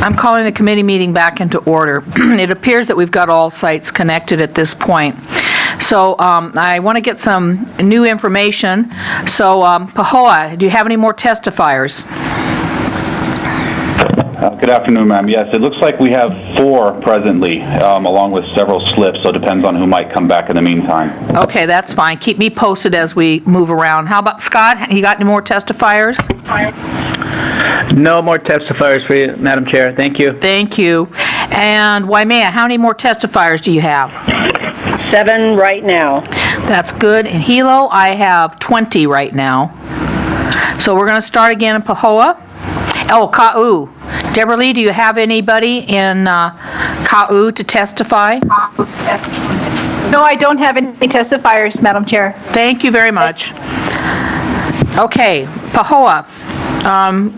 I'm calling the committee meeting back into order. It appears that we've got all sites connected at this point. So I want to get some new information. So Kahua, do you have any more testifiers? Good afternoon, ma'am. Yes, it looks like we have 4 presently, along with several slips, so it depends on who might come back in the meantime. Okay, that's fine. Keep me posted as we move around. How about Scott? You got any more testifiers? No more testifiers for you, Madam Chair. Thank you. Thank you. And Waimea, how many more testifiers do you have? 7 right now. That's good. In Hilo, I have 20 right now. So we're going to start again in Pahoa. Oh, Ka'u. Deborah Lee, do you have anybody in Ka'u to testify? No, I don't have any testifiers, Madam Chair. Thank you very much. Okay, Pahoa,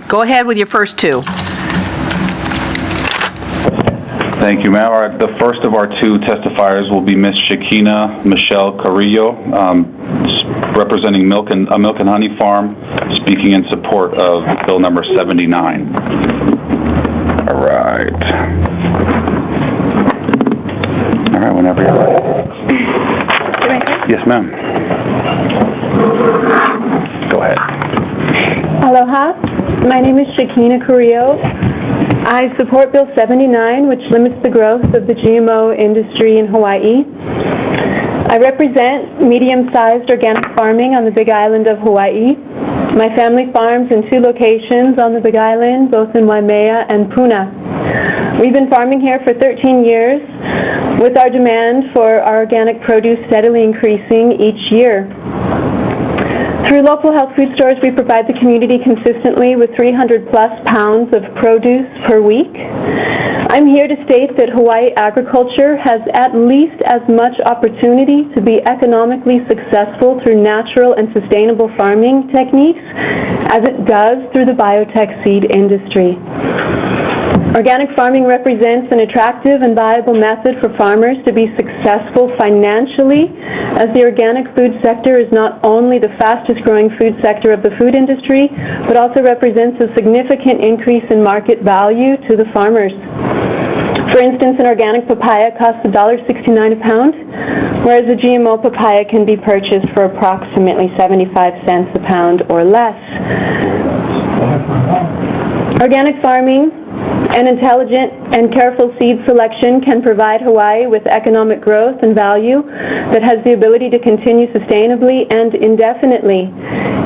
go ahead with your first 2. Thank you, ma'am. All right, the first of our 2 testifiers will be Miss Shaquina Correo, representing a milk and honey farm, speaking in support of bill number 79. All right. All right, whenever you're ready. Yes, ma'am. Go ahead. Aloha. My name is Shaquina Correo. I support Bill 79, which limits the growth of the GMO industry in Hawaii. I represent medium-sized organic farming on the Big Island of Hawaii. My family farms in 2 locations on the Big Island, both in Waimea and Puna. We've been farming here for 13 years, with our demand for our organic produce steadily increasing each year. Through local health food stores, we provide the community consistently with 300-plus pounds of produce per week. I'm here to state that Hawaii agriculture has at least as much opportunity to be economically successful through natural and sustainable farming techniques as it does through the biotech seed industry. Organic farming represents an attractive and viable method for farmers to be successful financially, as the organic food sector is not only the fastest growing food sector of the food industry, but also represents a significant increase in market value to the farmers. For instance, an organic papaya costs $1.69 a pound, whereas a GMO papaya can be purchased for approximately 75 cents a pound or less. Organic farming and intelligent and careful seed selection can provide Hawaii with economic growth and value that has the ability to continue sustainably and indefinitely.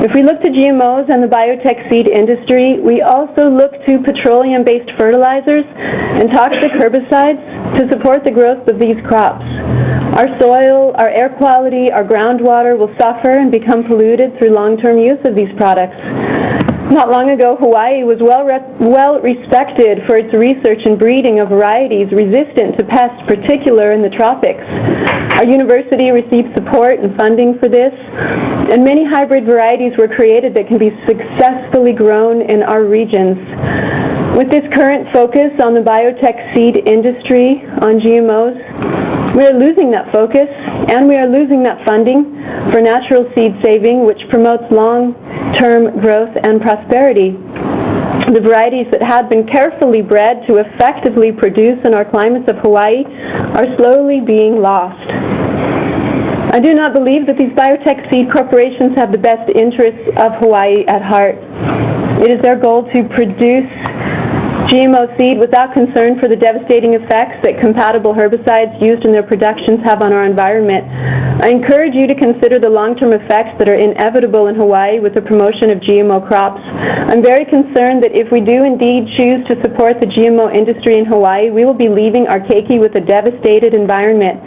If we look to GMOs and the biotech seed industry, we also look to petroleum-based fertilizers and toxic herbicides to support the growth of these crops. Our soil, our air quality, our groundwater will suffer and become polluted through long-term use of these products. Not long ago, Hawaii was well respected for its research and breeding of varieties resistant to pests, particularly in the tropics. Our university received support and funding for this, and many hybrid varieties were created that can be successfully grown in our regions. With this current focus on the biotech seed industry, on GMOs, we are losing that focus, and we are losing that funding for natural seed saving, which promotes long-term growth and prosperity. The varieties that had been carefully bred to effectively produce in our climates of Hawaii are slowly being lost. I do not believe that these biotech seed corporations have the best interests of Hawaii at heart. It is their goal to produce GMO seed without concern for the devastating effects that compatible herbicides used in their productions have on our environment. I encourage you to consider the long-term effects that are inevitable in Hawaii with the promotion of GMO crops. I'm very concerned that if we do indeed choose to support the GMO industry in Hawaii, we will be leaving our keiki with a devastated environment.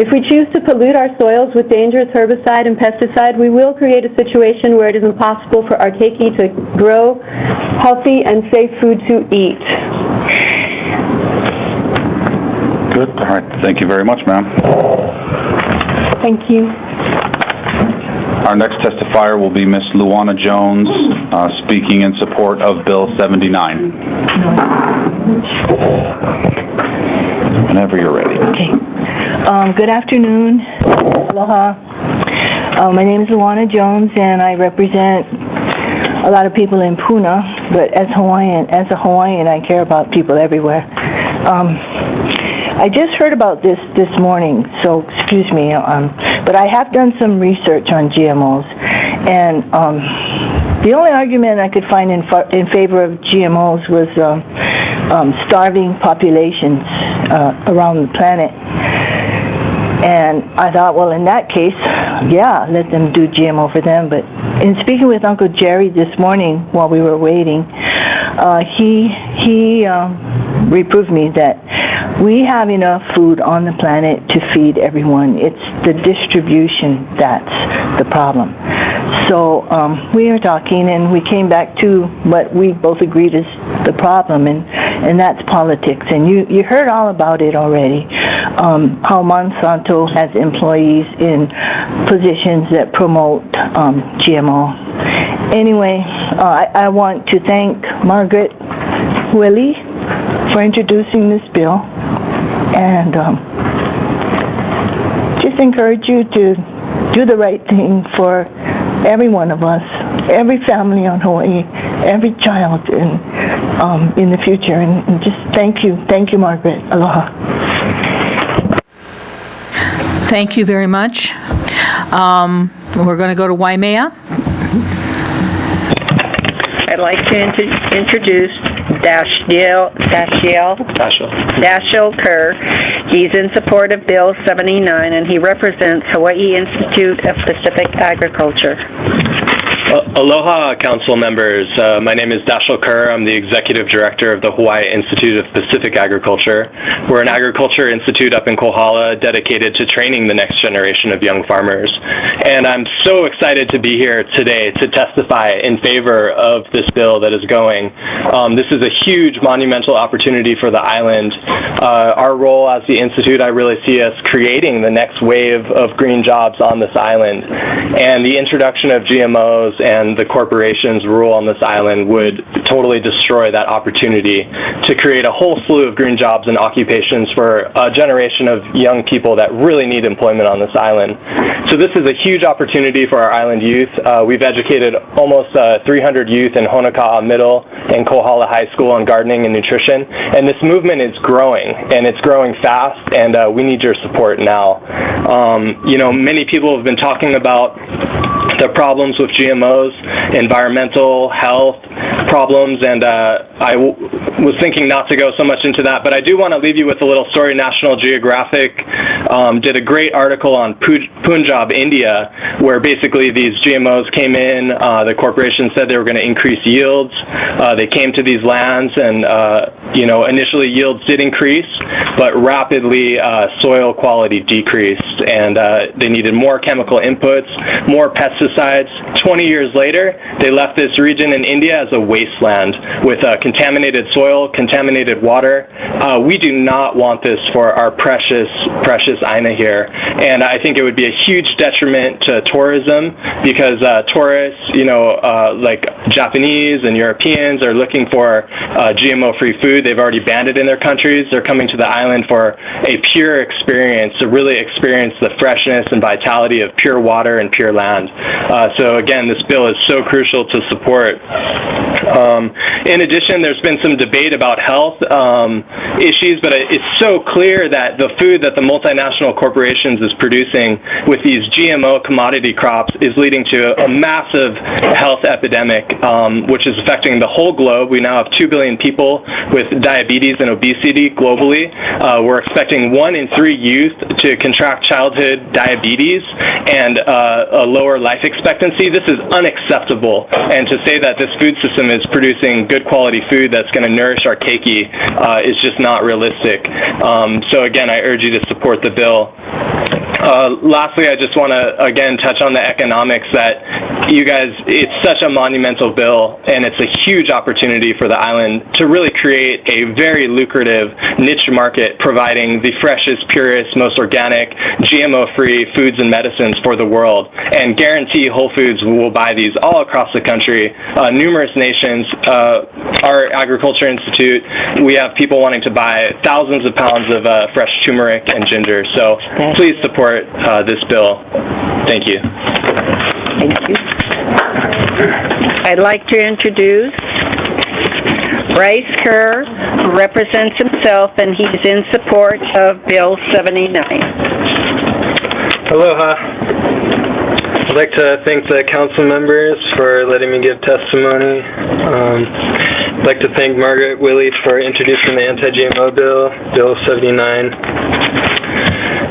If we choose to pollute our soils with dangerous herbicide and pesticide, we will create a situation where it is impossible for our keiki to grow healthy and safe food to eat. Good. All right. Thank you very much, ma'am. Thank you. Our next testifier will be Miss Luana Jones, speaking in support of Bill 79. Whenever you're ready. Okay. Good afternoon. Aloha. My name is Luana Jones, and I represent a lot of people in Puna. but as a Hawaiian, I care about people everywhere. I just heard about this morning, so excuse me, but I have done some research on GMOs, and the only argument I could find in favor of GMOs was starving populations around the planet. And I thought, well, in that case, yeah, let them do GMO for them. But in speaking with Uncle Jerry this morning while we were waiting, he reproved me that we have enough food on the planet to feed everyone. It's the distribution that's the problem. So we were talking, and we came back to what we both agreed is the problem, and that's politics. And you heard all about it already, how Monsanto has employees in positions that promote GMO. Anyway, I want to thank Margaret Wille for introducing this bill, and just encourage you to do the right thing for every one of us, every family on Hawaii, every child in the future, and just thank you, Margaret. Aloha. Thank you very much. We're going to go to Waimea. I'd like to introduce Daschle Kerr. He's in support of Bill 79, and he represents Hawaii Institute of Pacific Agriculture. Aloha, council members. My name is Daschle Kerr. I'm the executive director of the Hawaii Institute of Pacific Agriculture. We're an agriculture institute up in Kohala dedicated to training the next generation of young farmers. And I'm so excited to be here today to testify in favor of this bill that is going. This is a huge monumental opportunity for the island. Our role as the institute, I really see us creating the next wave of green jobs on this island. And the introduction of GMOs and the corporations' rule on this island would totally destroy that opportunity to create a whole slew of green jobs and occupations for a generation of young people that really need employment on this island. So this is a huge opportunity for our island youth. We've educated almost 300 youth in Honoka'a Middle and Kohala High School on gardening and nutrition, and this movement is growing, and it's growing fast, and we need your support now. Many people have been talking about the problems with GMOs, environmental, health problems, and I was thinking not to go so much into that, but I do want to leave you with a little story. National Geographic did a great article on Punjab, India, where basically these GMOs came in, the corporation said they were going to increase yields. They came to these lands, and initially yields did increase, but rapidly soil quality decreased, and they needed more chemical inputs, more pesticides. 20 years later, they left this region in India as a wasteland with contaminated soil, contaminated water. We do not want this for our precious Aina here, and I think it would be a huge detriment to tourism because tourists, like Japanese and Europeans are looking for GMO-free food. They've already banned it in their countries. They're coming to the island for a pure experience, to really experience the freshness and vitality of pure water and pure land. So again, this bill is so crucial to support. In addition, there's been some debate about health issues, but it's so clear that the food that the multinational corporations is producing with these GMO commodity crops is leading to a massive health epidemic, which is affecting the whole globe. We now have 2 billion people with diabetes and obesity globally. We're expecting 1 in 3 youth to contract childhood diabetes and a lower life expectancy. This is unacceptable, and to say that this food system is producing good quality food that's going to nourish our keiki is just not realistic. So again, I urge you to support the bill. Lastly, I just want to again touch on the economics that you guys, it's such a monumental bill, and it's a huge opportunity for the island to really create a very lucrative niche market providing the freshest, purest, most organic, GMO-free foods and medicines for the world, and guarantee Whole Foods will buy these all across the country. Numerous nations, our Agriculture Institute, we have people wanting to buy thousands of pounds of fresh turmeric and ginger. So please support this bill. Thank you. Thank you. I'd like to introduce Bryce Kerr, who represents himself, and he's in support of Bill 79. Aloha. I'd like to thank the council members for letting me give testimony. I'd like to thank Margaret Wille for introducing the anti-GMO bill, Bill 79.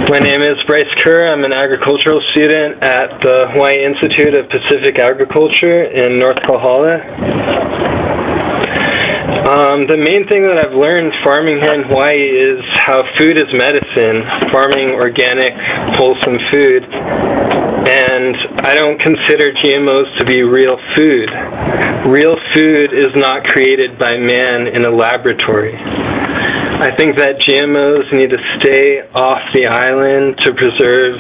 My name is Bryce Kerr. I'm an agricultural student at the Hawai'i Institute of Pacific Agriculture in North Kahua. The main thing that I've learned farming here in Hawaii is how food is medicine, farming organic, wholesome food. And I don't consider GMOs to be real food. Real food is not created by man in a laboratory. I think that GMOs need to stay off the island to preserve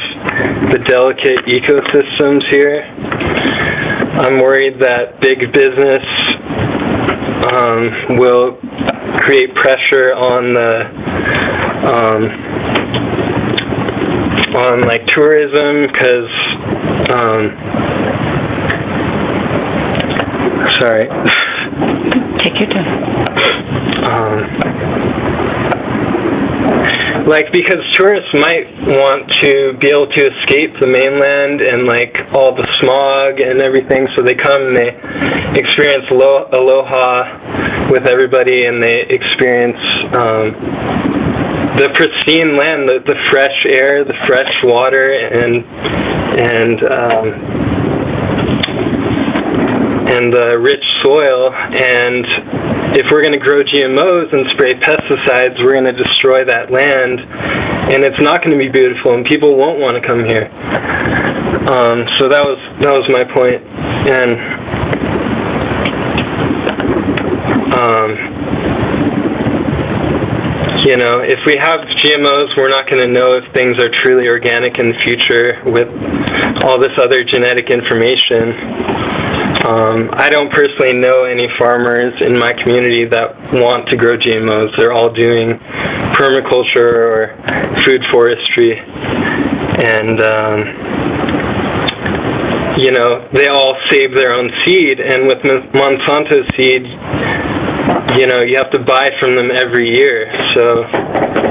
the delicate ecosystems here. I'm worried that big business will create pressure on the on like tourism, because sorry. Take your time. Like, because tourists might want to be able to escape the mainland and like all the smog and everything, so they come and they experience aloha with everybody, and they experience the pristine land, the fresh air, the fresh water, and the rich soil. And if we're going to grow GMOs and spray pesticides, we're going to destroy that land, and it's not going to be beautiful, and people won't want to come here. So that was my point. And you know, if we have GMOs, we're not going to know if things are truly organic in the future with all this other genetic information. I don't personally know any farmers in my community that want to grow GMOs. They're all doing permaculture or food forestry. And, you know, they all save their own seed. And with Monsanto seed, you know, you have to buy from them every year. So,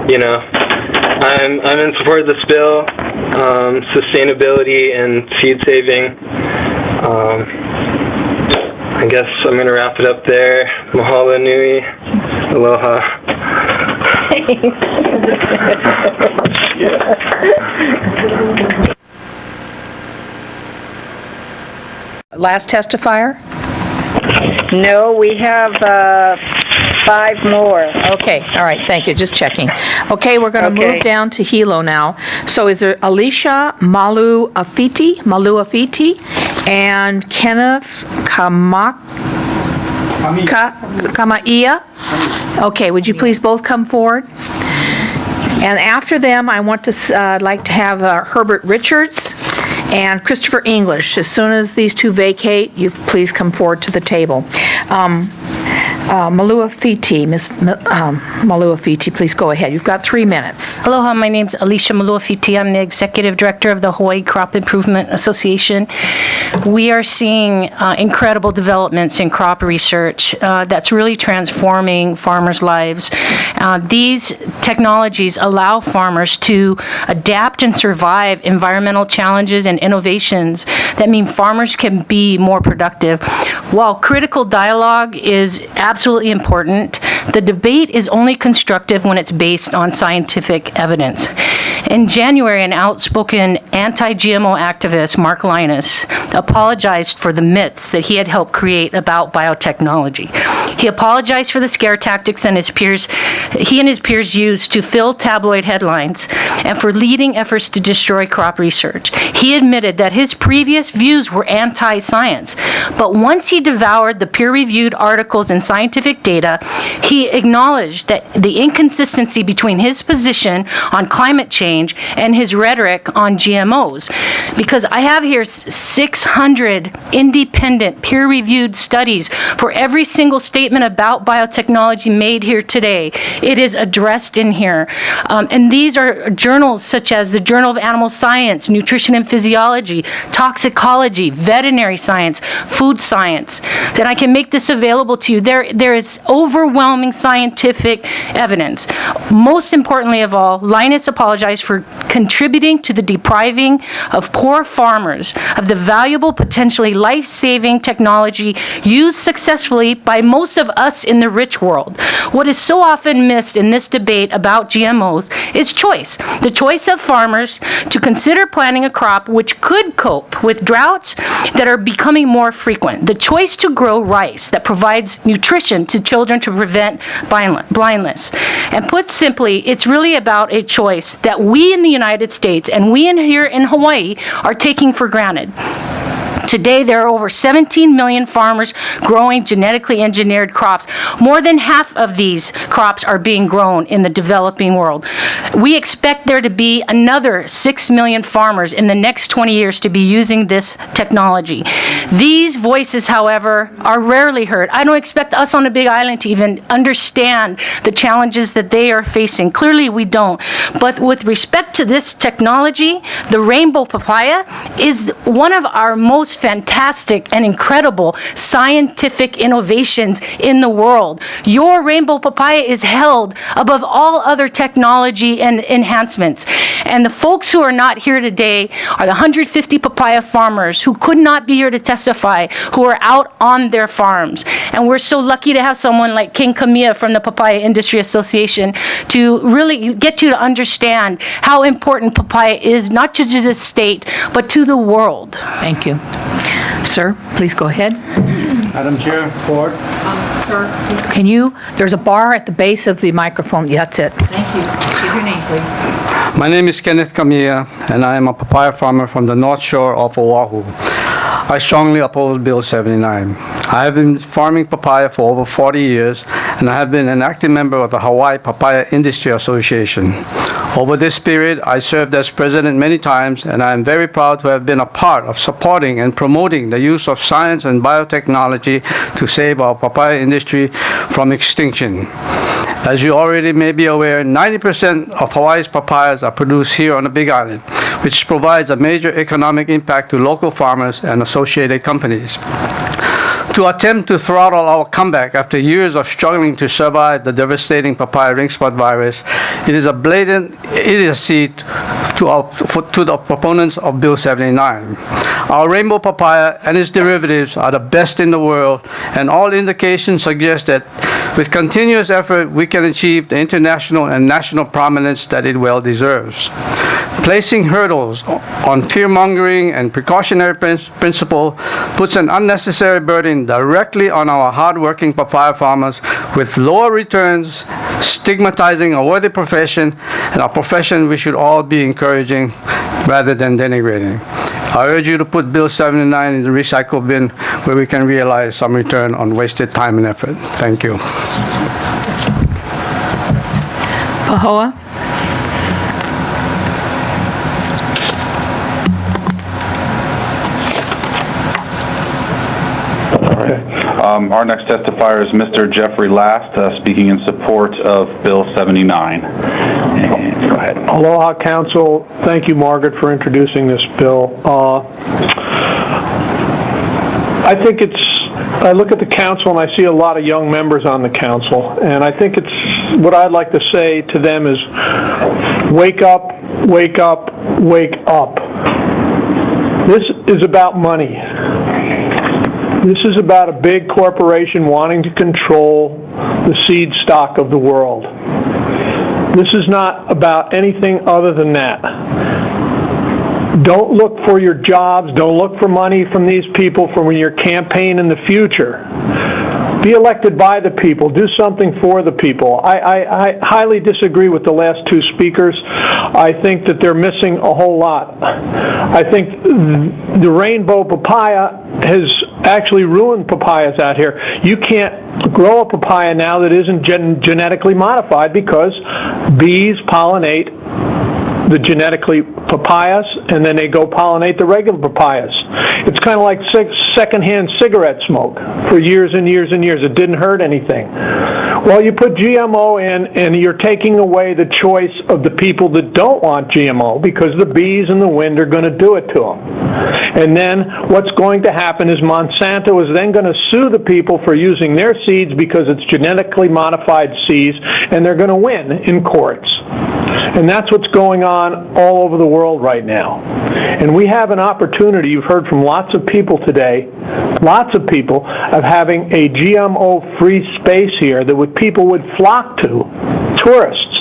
you know, I'm in support of this bill, sustainability and seed saving. I guess I'm going to wrap it up there. Mahalo nui. Aloha. Last testifier? No, we have 5 more. Okay, all right, thank you, just checking. Okay, we're going to move down to Hilo now. So is there Alicia Maluafiti, and Kenneth Kamiya? Okay, would you please both come forward? And after them, I want to like to have Herbert Richards and Christopher English. As soon as these two vacate, you please come forward to the table. Maluafiti, Ms. Maluafiti, please go ahead. You've got 3 minutes. Aloha, my name's Alicia Maluafiti. I'm the Executive Director of the Hawaii Crop Improvement Association. We are seeing incredible developments in crop research that's really transforming farmers' lives. These technologies allow farmers to adapt and survive environmental challenges and innovations that mean farmers can be more productive. While critical dialogue is absolutely important, the debate is only constructive when it's based on scientific evidence. In January, an outspoken anti-GMO activist, Mark Linus, apologized for the myths that he had helped create about biotechnology. He apologized for the scare tactics he and his peers used to fill tabloid headlines and for leading efforts to destroy crop research. He admitted that his previous views were anti-science, but once he devoured the peer-reviewed articles and scientific data, he acknowledged that the inconsistency between his position on climate change and his rhetoric on GMOs. Because I have here 600 independent peer-reviewed studies for every single statement statement about biotechnology made here today. It is addressed in here. And these are journals such as the Journal of Animal Science, Nutrition and Physiology, Toxicology, Veterinary Science, Food Science. Then I can make this available to you. There is overwhelming scientific evidence. Most importantly of all, Linus apologized for contributing to the depriving of poor farmers of the valuable, potentially life-saving technology used successfully by most of us in the rich world. What is so often missed in this debate about GMOs is choice. The choice of farmers to consider planting a crop which could cope with droughts that are becoming more frequent. The choice to grow rice that provides nutrition to children to prevent blindness. And put simply, it's really about a choice that we in the United States and we here in Hawaii are taking for granted. Today, there are over 17 million farmers growing genetically engineered crops. More than half of these crops are being grown in the developing world. We expect there to be another 6 million farmers in the next 20 years to be using this technology. These voices, however, are rarely heard. I don't expect us on the Big Island to even understand the challenges that they are facing. Clearly, we don't. But with respect to this technology, the rainbow papaya is one of our most fantastic and incredible scientific innovations in the world. Your rainbow papaya is held above all other technology and enhancements. And the folks who are not here today are the 150 papaya farmers who could not be here to testify, who are out on their farms. And we're so lucky to have someone like King Kamiya from the Papaya Industry Association to really get you to understand how important papaya is, not just to the state, but to the world. Thank you. Sir, please go ahead. Madam Chair, Ford. Sir, there's a bar at the base of the microphone. Yeah, that's it. Thank you. Give your name, please. My name is Kenneth Kamiya, and I am a papaya farmer from the North Shore of Oahu. I strongly oppose Bill 79. I have been farming papaya for over 40 years, and I have been an active member of the Hawaii Papaya Industry Association. Over this period, I served as president many times, and I am very proud to have been a part of supporting and promoting the use of science and biotechnology to save our papaya industry from extinction. As you already may be aware, 90% of Hawaii's papayas are produced here on the Big Island, which provides a major economic impact to local farmers and associated companies. To attempt to throttle our comeback after years of struggling to survive the devastating papaya ring spot virus, it is a blatant idiocy to the proponents of Bill 79. Our rainbow papaya and its derivatives are the best in the world, and all indications suggest that with continuous effort, we can achieve the international and national prominence that it well deserves. Placing hurdles on fear-mongering and precautionary principle puts an unnecessary burden directly on our hard-working papaya farmers with lower returns, stigmatizing a worthy profession, and a profession we should all be encouraging rather than denigrating. I urge you to put Bill 79 in the recycle bin where we can realize some return on wasted time and effort. Thank you. Pahoa? Our next testifier is Mr. Geoffrey Last, speaking in support of Bill 79. And go ahead. Aloha, Council. Thank you, Margaret, for introducing this bill. I think I look at the council and I see a lot of young members on the council, and I think what I'd like to say to them is, wake up, wake up, wake up. This is about money. This is about a big corporation wanting to control the seed stock of the world. This is not about anything other than that. Don't look for your jobs. Don't look for money from these people for when your campaign in the future. Be elected by the people. Do something for the people. I highly disagree with the last two speakers. I think that they're missing a whole lot. I think the rainbow papaya has actually ruined papayas out here. You can't grow a papaya now that isn't genetically modified because bees pollinate the genetically papayas, and then they go pollinate the regular papayas. It's kind of like secondhand cigarette smoke for years and years and years. It didn't hurt anything. Well, you put GMO in, and you're taking away the choice of the people that don't want GMO because the bees and the wind are going to do it to them. And then what's going to happen is Monsanto is then going to sue the people for using their seeds because it's genetically modified seeds, and they're going to win in courts. And that's what's going on all over the world right now. And we have an opportunity, you've heard from lots of people today, lots of people, of having a GMO-free space here that people would flock to, tourists.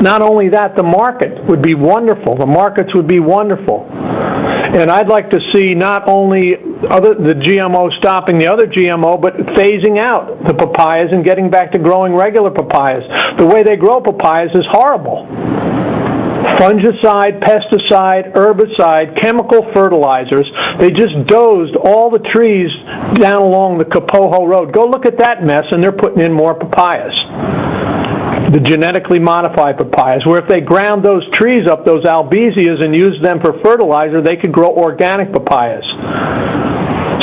Not only that, the market would be wonderful. The markets would be wonderful. And I'd like to see not only the GMO stopping the other GMO, but phasing out the papayas and getting back to growing regular papayas. The way they grow papayas is horrible. Fungicide, pesticide, herbicide, chemical fertilizers. They just dozed all the trees down along the Kapoho Road. Go look at that mess, and they're putting in more papayas. The genetically modified papayas, where if they ground those trees up, those albesias, and used them for fertilizer, they could grow organic papayas.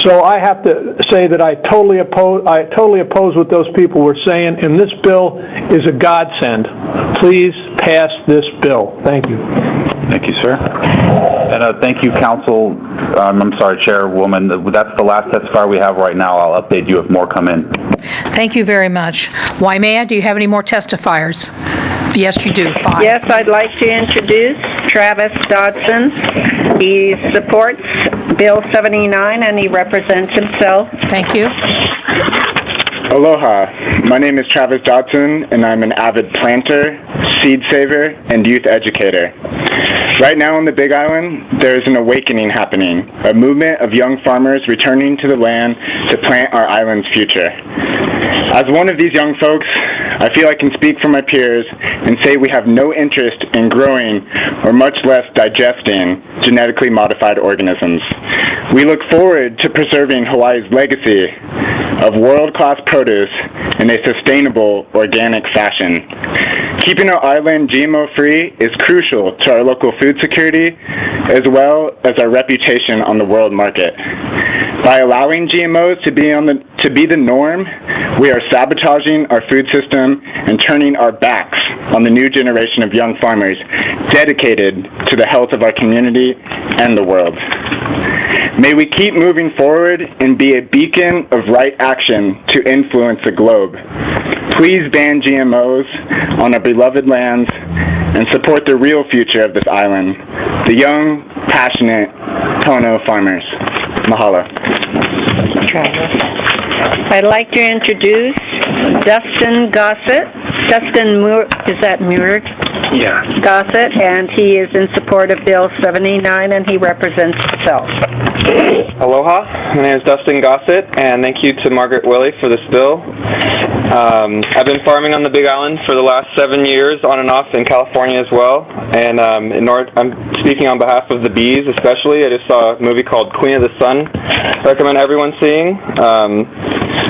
So I have to say that I totally oppose what those people were saying, and this bill is a godsend. Please pass this bill. Thank you. Thank you, sir. And thank you, Council. I'm sorry, Chairwoman. That's the last testifier we have right now. I'll update you if more come in. Thank you very much. Waimea, do you have any more testifiers? Yes, you do. 5. Yes, I'd like to introduce Travis Dodson. He supports Bill 79, and he represents himself. Thank you. Aloha. My name is Travis Dodson, and I'm an avid planter, seed saver, and youth educator. Right now on the Big Island, there's an awakening happening, a movement of young farmers returning to the land to plant our island's future. As one of these young folks, I feel I can speak for my peers and say we have no interest in growing or much less digesting genetically modified organisms. We look forward to preserving Hawaii's legacy of world-class produce in a sustainable, organic fashion. Keeping our island GMO-free is crucial to our local food security as well as our reputation on the world market. By allowing GMOs to be the norm, we are sabotaging our food system and turning our backs on the new generation of young farmers dedicated to the health of our community and the world. May we keep moving forward and be a beacon of right action to influence the globe. Please ban GMOs on our beloved lands and support the real future of this island, the young, passionate Tono farmers. Mahalo. I'd like to introduce Dustin Gossett. Is that Muir? Yeah. Gossett, and he is in support of Bill 79, and he represents himself. Aloha, my name is Dustin Gossett, and thank you to Margaret Wille for this bill. I've been farming on the Big Island for the last 7 years, on and off in California as well, and I'm speaking on behalf of the bees especially. I just saw a movie called Queen of the Sun. Recommend everyone seeing.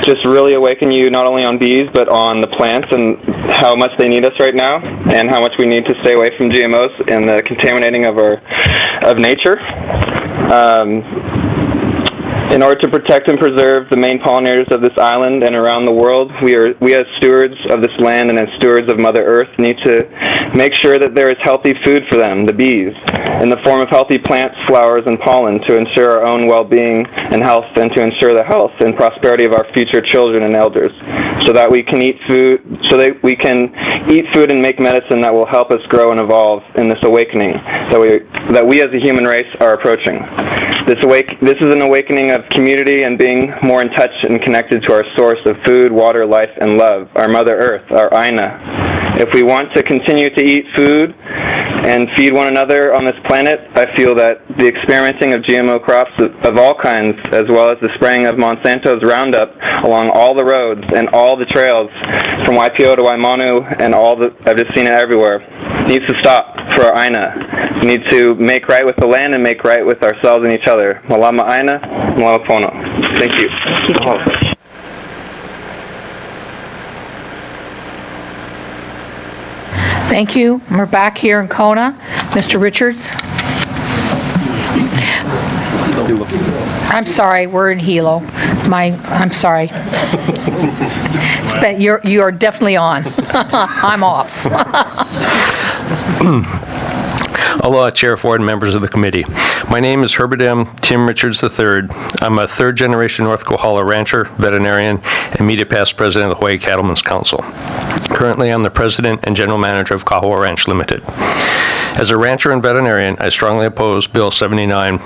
Just really awaken you not only on bees, but on the plants and how much they need us right now, and how much we need to stay away from GMOs and the contaminating of nature. In order to protect and preserve the main pollinators of this island and around the world, we as stewards of this land and as stewards of Mother Earth need to make sure that there is healthy food for them, the bees, in the form of healthy plants, flowers, and pollen to ensure our own well-being and health, and to ensure the health and prosperity of our future children and elders, so that we can eat food and make medicine that will help us grow and evolve in this awakening that we as a human race are approaching. This is an awakening of community and being more in touch and connected to our source of food, water, life, and love, our Mother Earth, our Aina. If we want to continue to eat food and feed one another on this planet, I feel that the experimenting of GMO crops of all kinds, as well as the spraying of Monsanto's Roundup along all the roads and all the trails from Waipio to Waimanu and I've just seen it everywhere, needs to stop for our Aina. We need to make right with the land and make right with ourselves and each other. Malama Aina, Malama Pono. Thank you. Thank you. We're back here in Kona. Mr. Richards. I'm sorry, we're in Hilo. I'm sorry. You are definitely on. I'm off. Aloha, Chair Ford and members of the committee. My name is Herbert M. Tim Richards III. I'm a third-generation North Kohala rancher, veterinarian, and immediate past president of the Hawaii Cattlemen's Council. Currently, I'm the president and general manager of Kahua Ranch Limited. As a rancher and veterinarian, I strongly oppose Bill 79,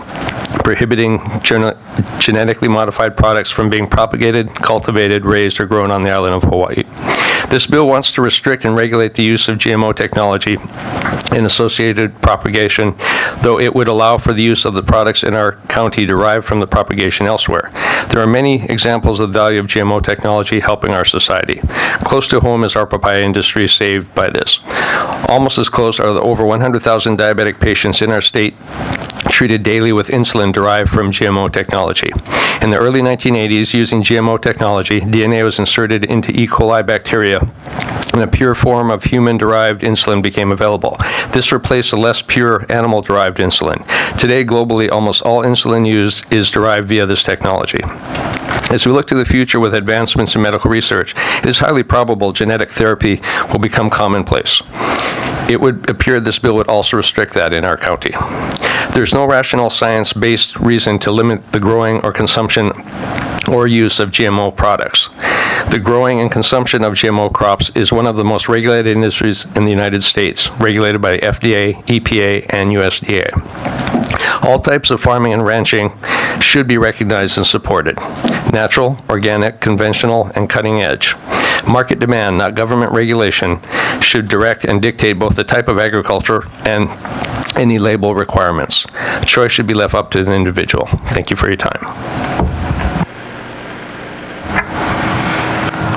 prohibiting genetically modified products from being propagated, cultivated, raised, or grown on the island of Hawaii. This bill wants to restrict and regulate the use of GMO technology and associated propagation, though it would allow for the use of the products in our county derived from the propagation elsewhere. There are many examples of the value of GMO technology helping our society. Close to home is our papaya industry saved by this. Almost as close are the over 100,000 diabetic patients in our state treated daily with insulin derived from GMO technology. In the early 1980s, using GMO technology, DNA was inserted into E. coli bacteria, and a pure form of human-derived insulin became available. This replaced the less pure animal-derived insulin. Today, globally, almost all insulin used is derived via this technology. As we look to the future with advancements in medical research, it is highly probable genetic therapy will become commonplace. It would appear this bill would also restrict that in our county. There's no rational science-based reason to limit the growing or consumption or use of GMO products. The growing and consumption of GMO crops is one of the most regulated industries in the United States, regulated by FDA, EPA, and USDA. All types of farming and ranching should be recognized and supported. Natural, organic, conventional, and cutting edge. Market demand, not government regulation, should direct and dictate both the type of agriculture and any label requirements. Choice should be left up to the individual. Thank you for your time.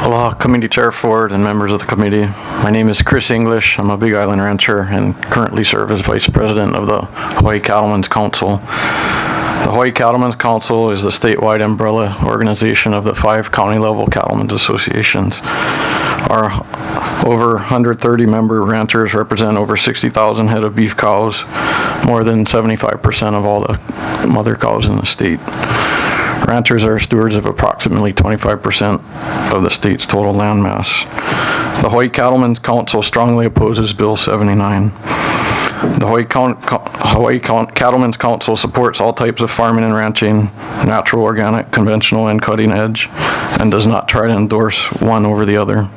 Aloha, Committee Chair Ford and members of the committee. My name is Chris English. I'm a Big Island rancher and currently serve as Vice President of the Hawaii Cattlemen's Council. The Hawaii Cattlemen's Council is the statewide umbrella organization of the 5 county-level cattlemen's associations. Our over 130 member ranchers represent over 60,000 head of beef cows, more than 75% of all the mother cows in the state. Ranchers are stewards of approximately 25% of the state's total land mass. The Hawaii Cattlemen's Council strongly opposes Bill 79. The Hawaii Cattlemen's Council supports all types of farming and ranching, natural, organic, conventional, and cutting edge, and does not try to endorse one over the other.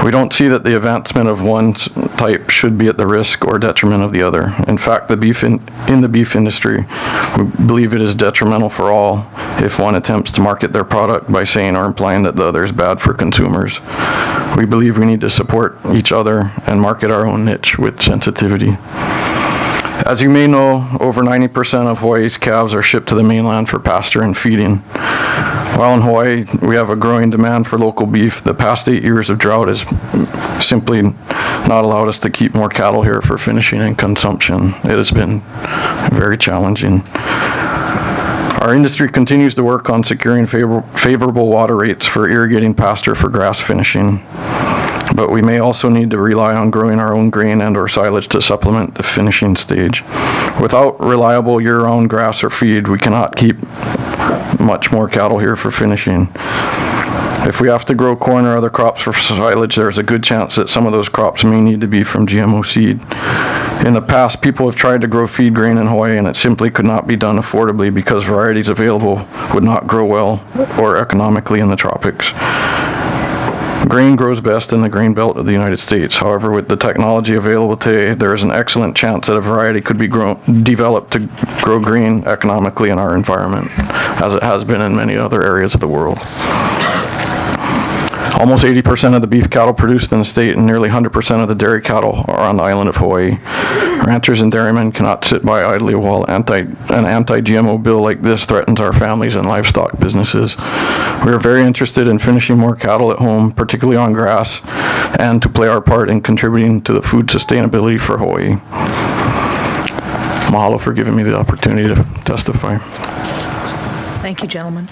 We don't see that the advancement of one type should be at the risk or detriment of the other. In fact, in the beef industry, we believe it is detrimental for all if one attempts to market their product by saying or implying that the other is bad for consumers. We believe we need to support each other and market our own niche with sensitivity. As you may know, over 90% of Hawaii's calves are shipped to the mainland for pasture and feeding. While in Hawaii, we have a growing demand for local beef, the past 8 years of drought has simply not allowed us to keep more cattle here for finishing and consumption. It has been very challenging. Our industry continues to work on securing favorable water rates for irrigating pasture for grass finishing. But we may also need to rely on growing our own grain and or silage to supplement the finishing stage. Without reliable year-round grass or feed, we cannot keep much more cattle here for finishing. If we have to grow corn or other crops for silage, there's a good chance that some of those crops may need to be from GMO seed. In the past, people have tried to grow feed grain in Hawaii, and it simply could not be done affordably because varieties available would not grow well or economically in the tropics. Grain grows best in the grain belt of the United States. However, with the technology available today, there is an excellent chance that a variety could be developed to grow grain economically in our environment, as it has been in many other areas of the world. Almost 80% of the beef cattle produced in the state and nearly 100% of the dairy cattle are on the island of Hawaii. Ranchers and dairymen cannot sit by idly while an anti-GMO bill like this threatens our families and livestock businesses. We are very interested in finishing more cattle at home, particularly on grass, and to play our part in contributing to the food sustainability for Hawaii. Mahalo for giving me the opportunity to testify. Thank you, gentlemen.